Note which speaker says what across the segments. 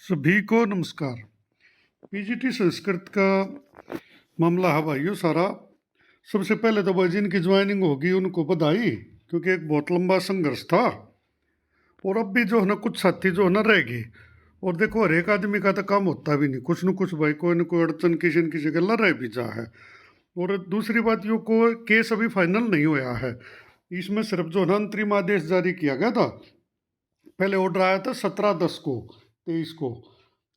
Speaker 1: सभी को नमस्कार। पीजीटी संस्कृत का मामला है भाइयों सारा। सबसे पहले तो भाई जिनकी ज्वाइनिंग होगी उनको बधाई, क्योंकि एक बहुत लंबा संघर्ष था। और अब भी जो है ना कुछ साथी जो है ना रह गए। और देखो हर एक आदमी का तो काम होता भी नहीं, कुछ न कुछ भाई कोई न कोई अड़चन किसी न किसी गला रह भी जा है। और दूसरी बात यो को केस अभी फाइनल नहीं हुआ है। इसमें सिर्फ जो है ना अंतरिम आदेश जारी किया गया था। पहले ऑर्डर आया था 17/10 को 23 को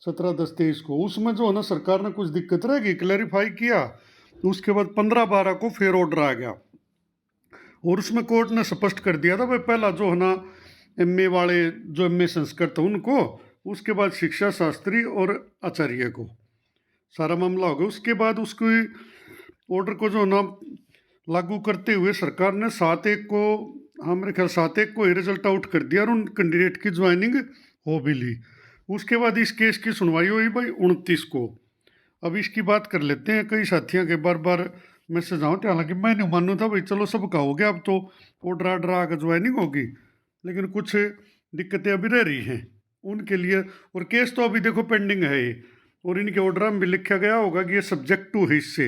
Speaker 1: 17/10/23 को। उसमें जो है ना सरकार ने कुछ दिक्कत रहेगी क्लैरिफाई किया। तो उसके बाद 15/12 को फिर ऑर्डर आ गया। और उसमें कोर्ट ने स्पष्ट कर दिया था भाई पहला जो है ना एमए वाले जो एमए संस्कृत है उनको, उसके बाद शिक्षा शास्त्री और आचार्य को सारा मामला हो गया। उसके बाद उसकी ऑर्डर को जो है ना लागू करते हुए सरकार ने 7/1 को, हाँ मेरे ख्याल 7/1 को ही रिजल्ट आउट कर दिया और उन कैंडिडेट की ज्वाइनिंग हो भी ली। उसके बाद इस केस की सुनवाई हुई भाई 29 को। अब इसकी बात कर लेते हैं। कई साथियों के बार बार मैसेज आओ थे, हालांकि मैं नहीं मानू था भाई चलो सबका हो गया, अब तो ऑर्डर आर्डर आकर ज्वाइनिंग होगी, लेकिन कुछ दिक्कतें अभी रह रही हैं उनके लिए। और केस तो अभी देखो पेंडिंग है ये, और इनके ऑर्डर में भी लिखा गया होगा कि ये सब्जेक्ट टू है। इससे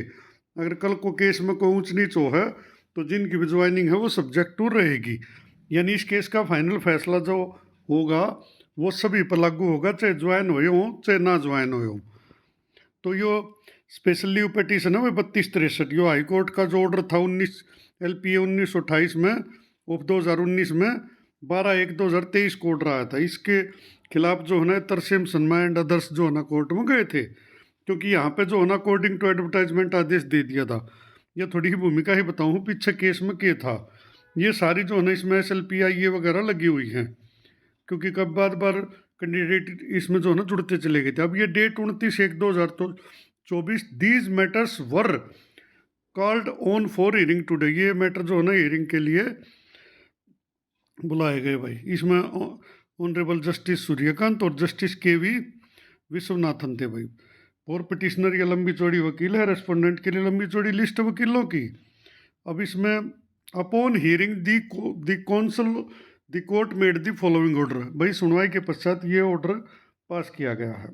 Speaker 1: अगर कल को केस में कोई ऊंच नीच हो है तो जिनकी भी ज्वाइनिंग है वो सब्जेक्ट टू रहेगी। यानी इस केस का फाइनल फैसला जो होगा वो सभी पर लागू होगा, चाहे ज्वाइन हुए हों चाहे ना ज्वाइन हुए हों। तो यो स्पेशल लीव पिटीशन है वो 3263, यो हाई कोर्ट का जो ऑर्डर था LPA 1928 में ऑफ 2019 में 12/1/2023 को ऑर्डर आया था। इसके खिलाफ जो है ना तरसेम सन्मा एंड अदर्स जो है ना कोर्ट में गए थे, क्योंकि यहाँ पे जो है ना अकॉर्डिंग टू एडवर्टाइजमेंट आदेश दे दिया था। ये थोड़ी ही भूमिका ही बताऊँ पीछे केस में क्या था। ये सारी जो है ना इसमें SLPI ये वगैरह लगी हुई हैं, क्योंकि कब बार बार कैंडिडेट इसमें जो है ना जुड़ते चले गए थे। अब ये date 29/1/2024, these matters were called on for hearing today, ये मैटर जो है ना हियरिंग के लिए बुलाए गए भाई। इसमें ऑनरेबल जस्टिस सूर्यकांत और जस्टिस KV विश्वनाथन थे भाई। और पिटिशनर ये लंबी चौड़ी वकील है, रेस्पोंडेंट के लिए लंबी चौड़ी लिस्ट वकीलों की। अब इसमें upon hearing the counsel the court made the following order, भाई सुनवाई के पश्चात ये ऑर्डर पास किया गया है।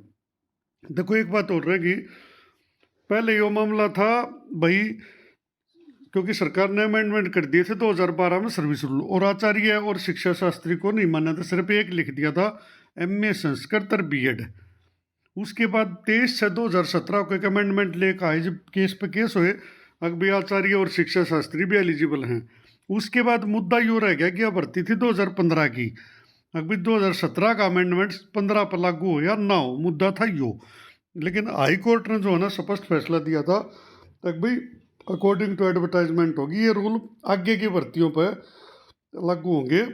Speaker 1: देखो एक बात और रहेगी, पहले यो मामला था भाई, क्योंकि सरकार ने अमेंडमेंट कर दिए थे 2012 में सर्विस रूल, और आचार्य और शिक्षा शास्त्री को नहीं माना था, सिर्फ एक लिख दिया था MA संस्कृत और BEd। उसके बाद 23/6/2017 को एक अमेंडमेंट लेकर आए, जब केस पे केस हुए अब भी आचार्य और शिक्षा शास्त्री भी एलिजिबल हैं। उसके बाद मुद्दा यूँ रह गया कि अब भर्ती थी 2015 की, अभी 2017 का अमेंडमेंट 15 पर लागू हो या ना हो, मुद्दा था यो। लेकिन हाई कोर्ट ने जो है ना स्पष्ट फैसला दिया था तक भाई अकॉर्डिंग टू एडवर्टाइजमेंट होगी, ये रूल आगे की भर्तियों पर लागू होंगे,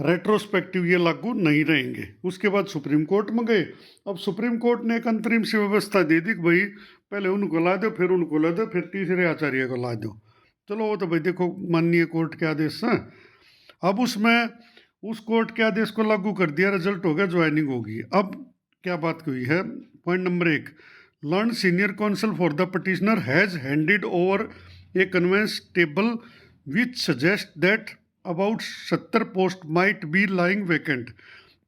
Speaker 1: रेट्रोस्पेक्टिव ये लागू नहीं रहेंगे। उसके बाद सुप्रीम कोर्ट में गए। अब सुप्रीम कोर्ट ने एक अंतरिम सी व्यवस्था दे दी कि भाई पहले उनको ला दो, फिर उनको ला दो, फिर तीसरे आचार्य को ला दो। चलो वो तो भाई देखो माननीय कोर्ट के आदेश हैं। अब उसमें उस कोर्ट के आदेश को लागू कर दिया, रिजल्ट हो गया ज्वाइनिंग होगी। अब क्या बात हुई है, point number 1, learned senior counsel for the petitioner has handed over a convenience table which suggest that about 70 post might be lying vacant.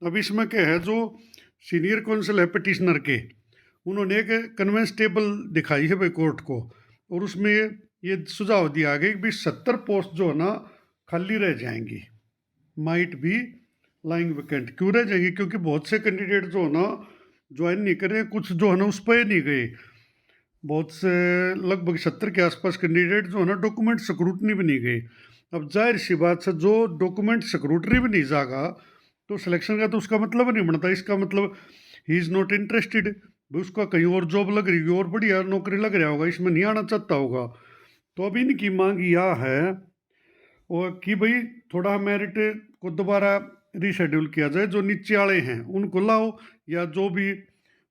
Speaker 1: अब इसमें क्या है, जो सीनियर काउंसिल है पिटिशनर के, उन्होंने एक कन्वेंस टेबल दिखाई है भाई कोर्ट को, और उसमें ये सुझाव दिया गया कि 70 पोस्ट जो है ना खाली रह जाएंगी, माइट बी लाइंग वैकेंट। क्यों रह जाएंगी, क्योंकि बहुत से कैंडिडेट जो है ना ज्वाइन नहीं करें, कुछ जो है ना उस पर नहीं गए, बहुत से लगभग 70 के आसपास कैंडिडेट जो है ना डॉक्यूमेंट स्क्रूटनी भी नहीं गए। अब जाहिर सी बात से जो डॉक्यूमेंट स्क्रूटनी भी नहीं जागा तो सिलेक्शन का तो उसका मतलब नहीं बनता। इसका मतलब ही इज़ नॉट इंटरेस्टेड, उसका कहीं और जॉब लग रही है और बढ़िया नौकरी लग रहा होगा, इसमें नहीं आना चाहता होगा। तो अब इनकी मांग यह है और कि भाई थोड़ा मेरिट को दोबारा रीशेड्यूल किया जाए, जो नीचे वाले हैं उनको लाओ, या जो भी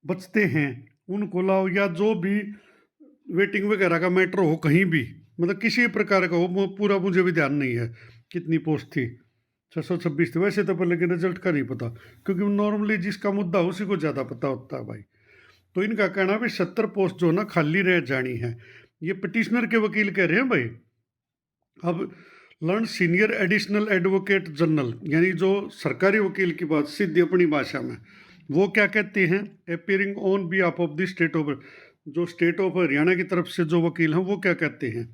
Speaker 1: बचते हैं उनको लाओ, या जो भी वेटिंग वगैरह का मैटर हो कहीं भी, मतलब किसी प्रकार का हो, पूरा मुझे भी ध्यान नहीं है कितनी पोस्ट थी, 626 थी वैसे तो पर, लेकिन रिजल्ट का नहीं पता, क्योंकि नॉर्मली जिसका मुद्दा हो उसी को ज़्यादा पता होता है भाई। तो इनका कहना भी 70 पोस्ट जो है ना खाली रह जानी है, ये पिटिशनर के वकील कह रहे हैं भाई। अब learn senior additional advocate general, यानी जो सरकारी वकील की बात सीधी अपनी भाषा में, वो क्या कहते हैं, appearing on behalf of the state of, जो स्टेट ऑफ हरियाणा की तरफ से जो वकील हैं वो क्या कहते हैं,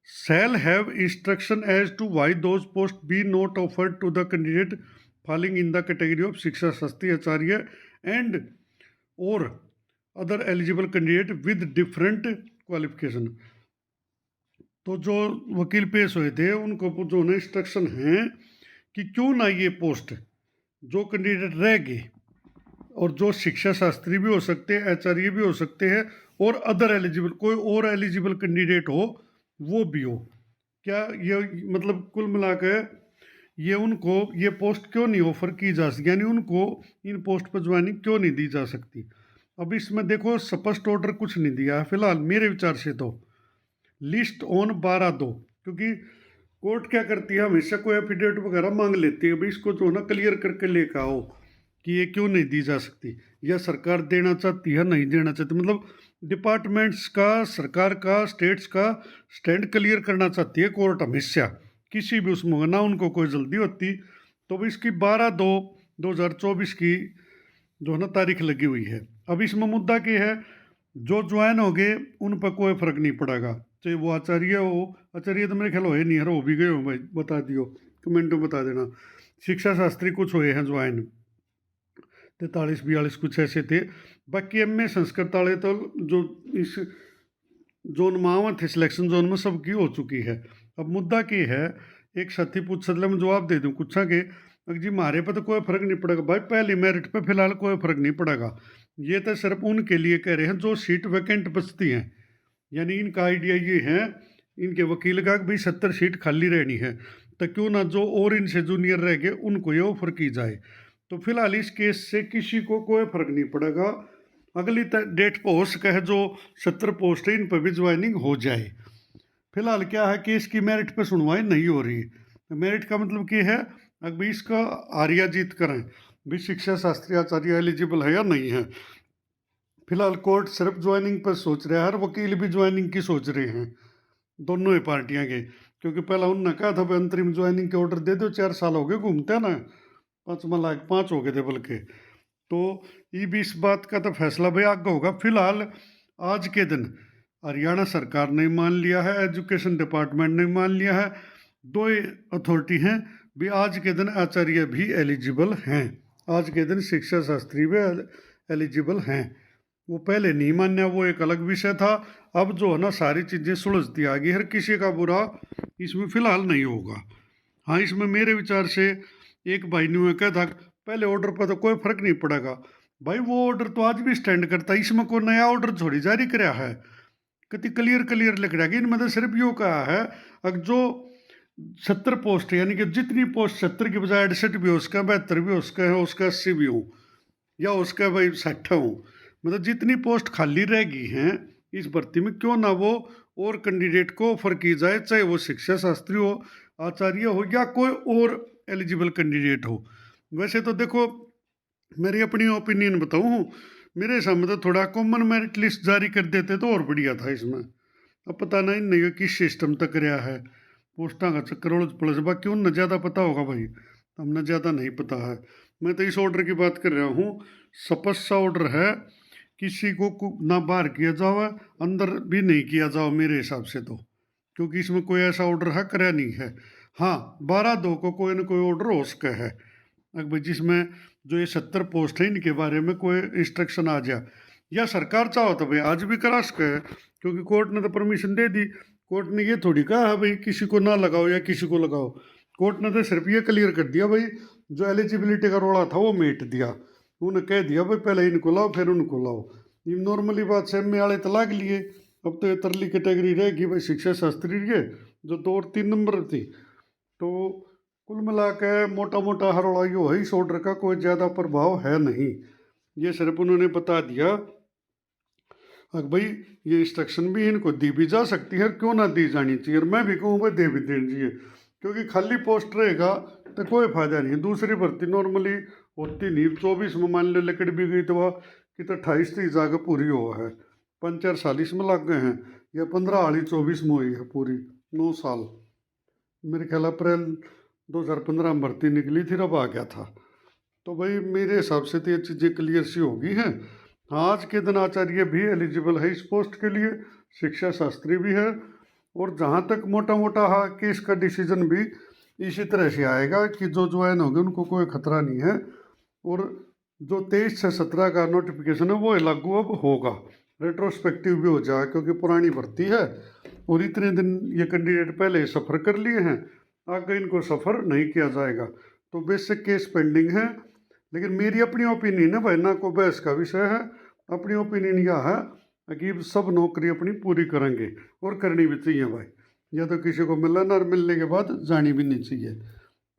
Speaker 1: shall have instruction as to why those posts be not offered to the candidate falling in the category of शिक्षा शास्त्री आचार्य and or other eligible candidate with different qualification। तो जो वकील पेश हुए थे उनको जो ना इंस्ट्रक्शन हैं कि क्यों ना ये पोस्ट जो कैंडिडेट रह गए और जो शिक्षा शास्त्री भी हो सकते हैं, आचार्य भी हो सकते हैं, और अदर एलिजिबल कोई और एलिजिबल कैंडिडेट हो वो भी हो, क्या ये मतलब कुल मिलाकर ये उनको ये पोस्ट क्यों नहीं ऑफर की जा सकती, यानी उनको इन पोस्ट पर ज्वाइनिंग क्यों नहीं दी जा सकती। अब इसमें देखो स्पष्ट ऑर्डर कुछ नहीं दिया है फिलहाल मेरे विचार से, तो लिस्ट ऑन 12/2, क्योंकि कोर्ट क्या करती है हमेशा कोई एफिडेविट वगैरह मांग लेती है, भाई इसको जो है ना क्लियर करके लेकर आओ कि ये क्यों नहीं दी जा सकती, या सरकार देना चाहती है नहीं देना चाहती, मतलब डिपार्टमेंट्स का, सरकार का, स्टेट्स का स्टैंड क्लियर करना चाहती है कोर्ट हमेशा, किसी भी उसमें ना उनको कोई जल्दी होती। तो भी इसकी 12/2/2024 की जो है ना तारीख लगी हुई है। अब इसमें मुद्दा क्या है, जो ज्वाइन हो गए उन पर कोई फर्क नहीं पड़ेगा, चाहे वो आचार्य हो, आचार्य तो मेरे ख्याल हो नहीं, हर हो भी गए हो भाई, बता दियो कमेंट में बता देना। शिक्षा शास्त्री कुछ हुए हैं ज्वाइन, 43-42 कुछ ऐसे थे, बाकी एमए संस्कृत वाले तो जो इस जोन में थे सिलेक्शन जोन में सबकी हो चुकी है। अब मुद्दा क्या है, एक साथी पूछ सकते मैं जवाब दे दूँ कुछ के, जी हमारे पे तो कोई फर्क नहीं पड़ेगा भाई, पहली मेरिट पे फिलहाल कोई फर्क नहीं पड़ेगा, ये तो सिर्फ उनके लिए कह रहे हैं जो सीट वैकेंट बचती हैं, यानी इनका आइडिया ये है इनके वकील का कि भाई 70 सीट खाली रहनी है, तो क्यों ना जो और इनसे जूनियर रह गए उनको ये ऑफर की जाए। तो फिलहाल इस केस से किसी को कोई फर्क नहीं पड़ेगा, अगली डेट पर हो सका है जो 70 पोस्ट है इन पर भी ज्वाइनिंग हो जाए। फिलहाल क्या है केस की मेरिट पर सुनवाई नहीं हो रही, मेरिट का मतलब क्या है, अगर इसका आर्या जीत करें भी शिक्षा शास्त्री आचार्य एलिजिबल है या नहीं है। फिलहाल कोर्ट सिर्फ ज्वाइनिंग पर सोच रहा है, हर वकील भी ज्वाइनिंग की सोच रहे हैं, दोनों ही पार्टियां के, क्योंकि पहला उन्होंने कहा था अंतरिम ज्वाइनिंग के ऑर्डर दे दो, 4 साल हो गए घूमते ना, 5 हो गए थे बल्कि। तो ये भी इस बात का तो फैसला भाई आगे होगा। फिलहाल आज के दिन हरियाणा सरकार ने मान लिया है, एजुकेशन डिपार्टमेंट ने मान लिया है, दो अथॉरिटी हैं भी आज के दिन आचार्य भी एलिजिबल हैं, आज के दिन शिक्षा शास्त्री भी एलिजिबल हैं। वो पहले नहीं मान्या, वो एक अलग विषय था, अब जो है ना सारी चीज़ें सुलझती आ गई, हर किसी का बुरा इसमें फिलहाल नहीं होगा। हाँ इसमें मेरे विचार से एक भाई ने कहा था पहले ऑर्डर पर तो कोई फर्क नहीं पड़ेगा, भाई वो ऑर्डर तो आज भी स्टैंड करता है, इसमें कोई नया ऑर्डर थोड़ी जारी कराया है, कति क्लियर लिख रहा है, इनमें तो सिर्फ यूँ कहा है अगर जो 70 पोस्ट यानी कि जितनी पोस्ट 70 की बजाय 68 भी हो, उसका 72 भी हो, उसका है उसका 80 भी हो, या उसका भाई 60 हो, मतलब जितनी पोस्ट खाली रह गई हैं इस भर्ती में क्यों ना वो और कैंडिडेट को ऑफर की जाए, चाहे वो शिक्षा शास्त्री हो, आचार्य हो, या कोई और एलिजिबल कैंडिडेट हो। वैसे तो देखो मेरी अपनी ओपिनियन बताऊँ, मेरे हिसाब तो थोड़ा कॉमन मेरिट लिस्ट जारी कर देते तो और बढ़िया था इसमें। अब पता नहीं किस सिस्टम तक रहा है, पोस्टा का चक्कर उलझ पलझ, बाकी उन ज़्यादा पता होगा भाई, हमने ज़्यादा नहीं पता है। मैं तो इस ऑर्डर की बात कर रहा हूँ, स्पष्ट सा ऑर्डर है, किसी को ना बाहर किया जाओ अंदर भी नहीं किया जाओ मेरे हिसाब से, तो क्योंकि इसमें कोई ऐसा ऑर्डर है कराया नहीं है। हाँ 12/2 को कोई ना कोई ऑर्डर हो सका है, अगर जिसमें जो ये 70 पोस्ट है इनके बारे में कोई इंस्ट्रक्शन आ जाए, या सरकार चाहो तो भाई आज भी करा सके है, क्योंकि कोर्ट ने तो परमिशन दे दी, कोर्ट ने ये थोड़ी कहा है भाई किसी को ना लगाओ या किसी को लगाओ, कोर्ट ने तो सिर्फ ये क्लियर कर दिया भाई जो एलिजिबिलिटी का रोड़ा था वो मेट दिया, उन्हें कह दिया भाई पहले इनको लाओ फिर उनको लाओ। ये नॉर्मली बात से एम वाले तो लाग लिए, अब तो ये तरली कैटेगरी रहेगी भाई शिक्षा शास्त्री के जो 2 और 3 नंबर थी। तो कुल मिला के मोटा मोटा हरोड़ा यो है, इस ऑर्डर का कोई ज़्यादा प्रभाव है नहीं, ये सिर्फ उन्होंने बता दिया भाई ये इंस्ट्रक्शन भी इनको दी भी जा सकती है, क्यों ना दी जानी चाहिए, और मैं भी कहूँ भाई दे भी देनी चाहिए, क्योंकि खाली पोस्ट रहेगा तो कोई फायदा नहीं। दूसरी भर्ती नॉर्मली होती नहीं, 24 में मान लो लकड़ भी गई तो वह कि तो 28-30 जाकर पूरी हुआ है, 5-4 साल इसमें लग गए हैं, या 15 वाली 24 में हुई है पूरी 9 साल, मेरे ख्याल अप्रैल 2015 में भर्ती निकली थी, अब आ गया था। तो भाई मेरे हिसाब से तो ये चीज़ें क्लियर सी होगी हैं। हाँ, आज के दिन आचार्य भी एलिजिबल है इस पोस्ट के लिए, शिक्षा शास्त्री भी है। और जहाँ तक मोटा मोटा हाँ केस का डिसीजन भी इसी तरह से आएगा कि जो ज्वाइन होंगे उनको कोई खतरा नहीं है। और जो 23 से 17 का नोटिफिकेशन है वो लागू अब होगा, रेट्रोस्पेक्टिव भी हो जाए क्योंकि पुरानी भर्ती है और इतने दिन ये कैंडिडेट पहले सफ़र कर लिए हैं, आगे इनको सफ़र नहीं किया जाएगा। तो बेसिक केस पेंडिंग है। लेकिन मेरी अपनी ओपिनियन है भाई, ना को बहस का विषय है। अपनी ओपिनियन यह है कि सब नौकरी अपनी पूरी करेंगे और करनी भी चाहिए भाई, या तो किसी को मिलना और मिलने के बाद जानी भी नहीं चाहिए।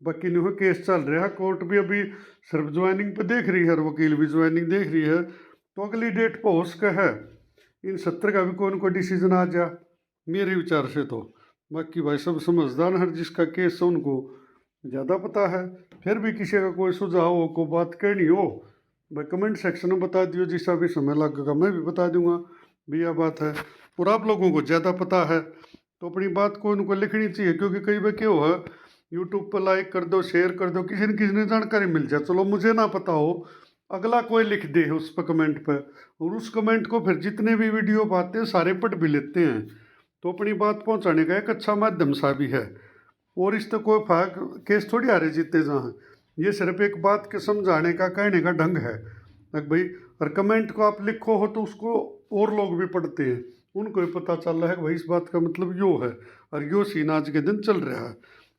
Speaker 1: बाकी नहीं हो केस चल रहा है, कोर्ट भी अभी सिर्फ ज्वाइनिंग पे देख रही है और वकील भी ज्वाइनिंग देख रही है। तो अगली डेट पर हो सका है इन 70 का भी कोई ना कोई डिसीजन आ जा, मेरे विचार से तो। बाकी भाई सब समझदार हर जिसका केस है उनको ज़्यादा पता है। फिर भी किसी का कोई सुझाव हो, कोई बात कहनी हो भाई कमेंट सेक्शन में बता दियो, जिसका भी समय लगेगा मैं भी बता दूंगा भी यह बात है। और आप लोगों को ज़्यादा पता है तो अपनी बात को उनको लिखनी चाहिए, क्योंकि कई बार क्यों है यूट्यूब पर लाइक कर दो, शेयर कर दो, किसी न किसी ने जानकारी मिल जाए। चलो मुझे ना पता हो, अगला कोई लिख दे उस पर कमेंट पर, और उस कमेंट को फिर जितने भी वीडियो पाते हैं सारे पढ़ भी लेते हैं। तो अपनी बात पहुंचाने का एक अच्छा माध्यम सा भी है। और इस तो कोई फाक केस थोड़ी हारे जीते जहाँ, ये सिर्फ एक बात के समझाने का कहने का ढंग है भाई। और कमेंट को आप लिखो हो तो उसको और लोग भी पढ़ते हैं, उनको भी पता चल रहा है कि भाई इस बात का मतलब यो है और यो सीन आज के दिन चल रहा है।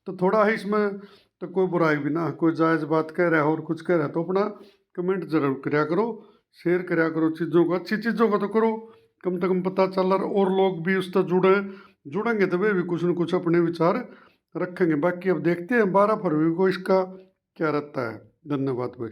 Speaker 1: तो थोड़ा है इसमें तो कोई बुराई भी ना, कोई जायज़ बात कह रहा है और कुछ कह रहा है तो अपना कमेंट जरूर कराया करो, शेयर कराया करो चीज़ों को, अच्छी चीज़ों का तो करो, कम से कम पता चल रहा और लोग भी उससे जुड़ेंगे तो वे भी कुछ न कुछ अपने विचार रखेंगे। बाकी अब देखते हैं 12 फरवरी को इसका क्या रहता है। धन्यवाद भाई।